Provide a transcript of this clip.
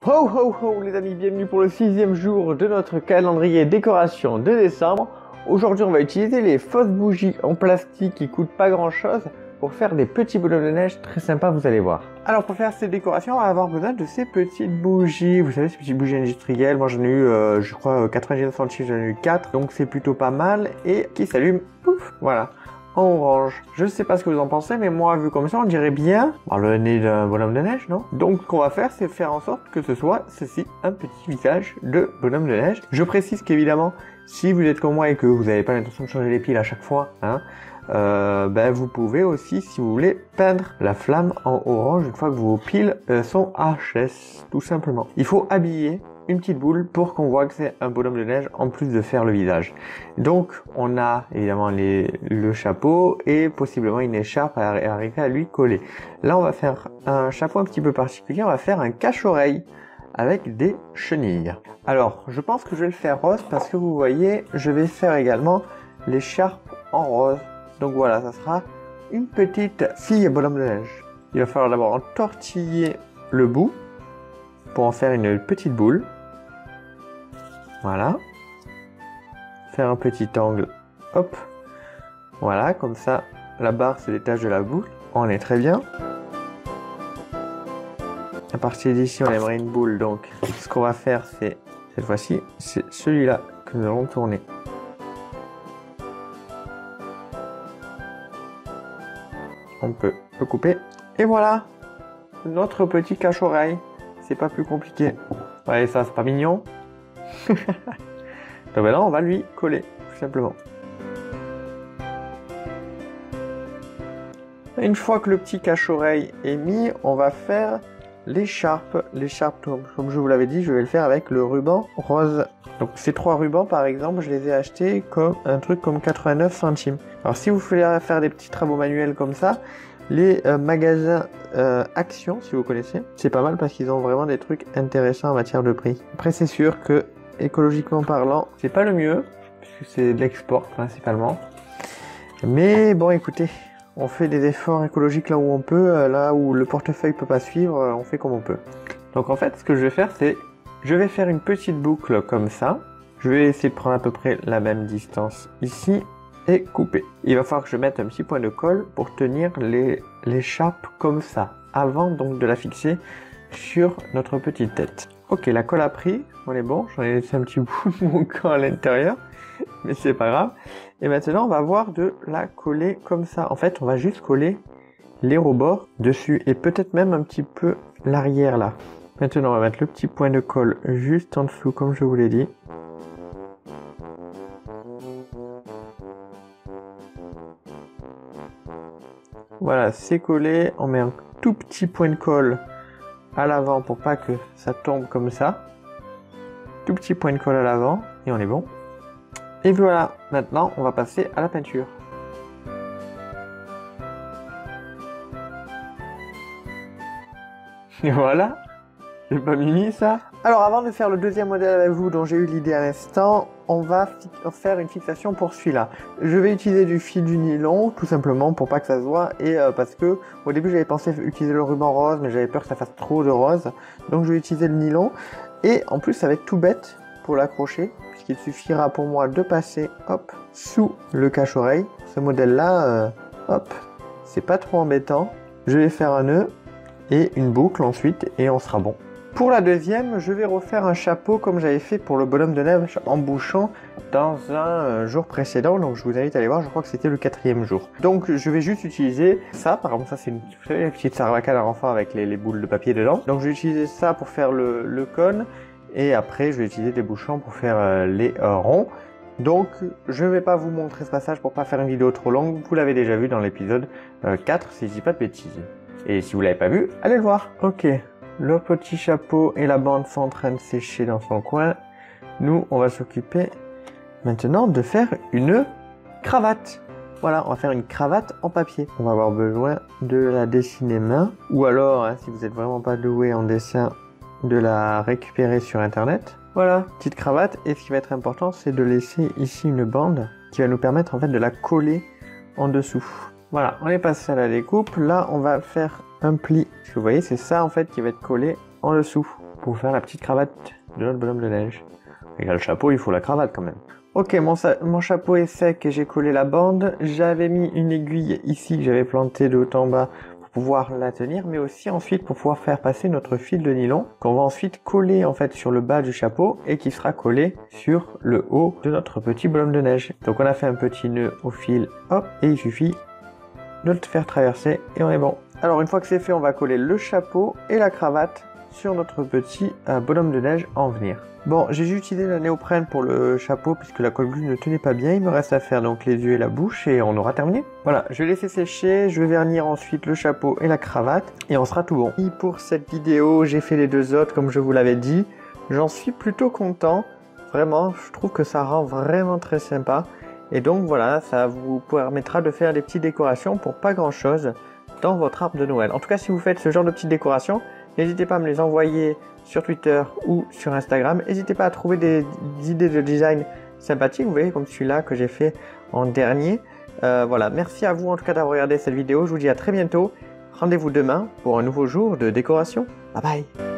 Ho ho ho les amis, bienvenue pour le 6e jour de notre calendrier décoration de décembre. Aujourd'hui on va utiliser les fausses bougies en plastique qui coûtent pas grand chose pour faire des petits bonhommes de neige très sympas, vous allez voir. Alors pour faire ces décorations on va avoir besoin de ces petites bougies, vous savez ces petites bougies industrielles, moi j'en ai eu je crois 99 centimes, j'en ai eu 4, donc c'est plutôt pas mal et qui s'allume, pouf, voilà. En orange. Je sais pas ce que vous en pensez, mais moi, vu comme ça, on dirait bien le nez d'un bonhomme de neige, non? Donc, ce qu'on va faire, c'est faire en sorte que ce soit, ceci, un petit visage de bonhomme de neige. Je précise qu'évidemment, si vous êtes comme moi et que vous n'avez pas l'intention de changer les piles à chaque fois, vous pouvez aussi, si vous voulez, peindre la flamme en orange une fois que vos piles sont HS, tout simplement. Il faut habiller une petite boule pour qu'on voit que c'est un bonhomme de neige en plus de faire le visage. Donc on a évidemment le chapeau et possiblement une écharpe à arriver à lui coller. Là on va faire un chapeau un petit peu particulier, on va faire un cache-oreille avec des chenilles. Alors je pense que je vais le faire rose parce que vous voyez je vais faire également l'écharpe en rose. Donc voilà, ça sera une petite fille bonhomme de neige. Il va falloir d'abord entortiller le bout pour en faire une petite boule. Voilà. Faire un petit angle. Hop. Voilà, comme ça, la barre se détache de la boule. On est très bien. À partir d'ici, on aimerait une boule. Donc, ce qu'on va faire, c'est, cette fois-ci, c'est celui-là que nous allons tourner. On peut le couper. Et voilà, notre petit cache-oreille. C'est pas plus compliqué. Ouais, ça, c'est pas mignon. Donc maintenant, on va lui coller, tout simplement. Une fois que le petit cache-oreille est mis, on va faire l'écharpe. L'écharpe, comme je vous l'avais dit, je vais le faire avec le ruban rose. Donc ces 3 rubans, par exemple, je les ai achetés comme un truc comme 89 centimes. Alors si vous voulez faire des petits travaux manuels comme ça, les magasins Action, si vous connaissez, c'est pas mal parce qu'ils ont vraiment des trucs intéressants en matière de prix. Après, c'est sûr que écologiquement parlant, c'est pas le mieux puisque c'est de l'export principalement. Mais bon, écoutez, on fait des efforts écologiques là où on peut, là où le portefeuille peut pas suivre, on fait comme on peut. Donc en fait, ce que je vais faire, c'est je vais faire une petite boucle comme ça. Je vais essayer de prendre à peu près la même distance ici et couper. Il va falloir que je mette un petit point de colle pour tenir l'écharpe comme ça, avant donc de la fixer sur notre petite tête. Ok, la colle a pris, on est bon, j'en ai laissé un petit bout de mon camp à l'intérieur, mais c'est pas grave. Et maintenant, on va voir de la coller comme ça. En fait, on va juste coller les rebords dessus et peut-être même un petit peu l'arrière là. Maintenant, on va mettre le petit point de colle juste en dessous, comme je vous l'ai dit. Voilà, c'est collé. On met un tout petit point de colle à l'avant pour pas que ça tombe comme ça. Tout petit point de colle à l'avant et on est bon. Et voilà, maintenant on va passer à la peinture. Et voilà, j'ai pas mimi ça. Alors avant de faire le deuxième modèle avec vous dont j'ai eu l'idée à l'instant, on va faire une fixation pour celui-là. Je vais utiliser du fil du nylon tout simplement pour pas que ça se voit et parce que au début j'avais pensé utiliser le ruban rose mais j'avais peur que ça fasse trop de rose. Donc je vais utiliser le nylon et en plus ça va être tout bête pour l'accrocher puisqu'il suffira pour moi de passer hop sous le cache-oreille. Ce modèle là, hop, c'est pas trop embêtant. Je vais faire un nœud et une boucle ensuite et on sera bon. Pour la deuxième, je vais refaire un chapeau comme j'avais fait pour le bonhomme de neige en bouchon dans un jour précédent. Donc je vous invite à aller voir, je crois que c'était le 4e jour. Donc je vais juste utiliser ça, par exemple ça c'est une petite sarbacane à enfant avec les boules de papier dedans. Donc je vais utiliser ça pour faire le cône et après je vais utiliser des bouchons pour faire les ronds. Donc je ne vais pas vous montrer ce passage pour pas faire une vidéo trop longue, vous l'avez déjà vu dans l'épisode 4 si je dis pas de bêtises. Et si vous l'avez pas vu, allez le voir. Ok. Le petit chapeau et la bande sont en train de sécher dans son coin. Nous, on va s'occuper maintenant de faire une cravate. Voilà, on va faire une cravate en papier. On va avoir besoin de la dessiner main. Ou alors, si vous n'êtes vraiment pas doué en dessin, de la récupérer sur internet. Voilà, petite cravate. Et ce qui va être important, c'est de laisser ici une bande qui va nous permettre en fait de la coller en dessous. Voilà, on est passé à la découpe. Là, on va faire un pli. Vous voyez, c'est ça en fait qui va être collé en dessous. pour faire la petite cravate de notre bonhomme de neige. Il y a le chapeau, il faut la cravate quand même. Ok, mon chapeau est sec et j'ai collé la bande. J'avais mis une aiguille ici que j'avais plantée de haut en bas pour pouvoir la tenir, mais aussi ensuite pour pouvoir faire passer notre fil de nylon qu'on va ensuite coller en fait sur le bas du chapeau et qui sera collé sur le haut de notre petit bonhomme de neige. Donc on a fait un petit nœud au fil, hop, et il suffit de le faire traverser et on est bon. Alors une fois que c'est fait, on va coller le chapeau et la cravate sur notre petit bonhomme de neige en venir. Bon, j'ai utilisé la néoprène pour le chapeau puisque la colle glue ne tenait pas bien. Il me reste à faire donc les yeux et la bouche et on aura terminé. Voilà, je vais laisser sécher, je vais vernir ensuite le chapeau et la cravate et on sera tout bon. Et pour cette vidéo, j'ai fait les deux autres comme je vous l'avais dit. J'en suis plutôt content. Vraiment, je trouve que ça rend vraiment très sympa. Et donc voilà, ça vous permettra de faire des petites décorations pour pas grand chose dans votre arbre de Noël. En tout cas, si vous faites ce genre de petites décorations, n'hésitez pas à me les envoyer sur Twitter ou sur Instagram. N'hésitez pas à trouver des idées de design sympathiques, vous voyez, comme celui-là que j'ai fait en dernier. Voilà, merci à vous en tout cas d'avoir regardé cette vidéo. Je vous dis à très bientôt. Rendez-vous demain pour un nouveau jour de décoration. Bye bye.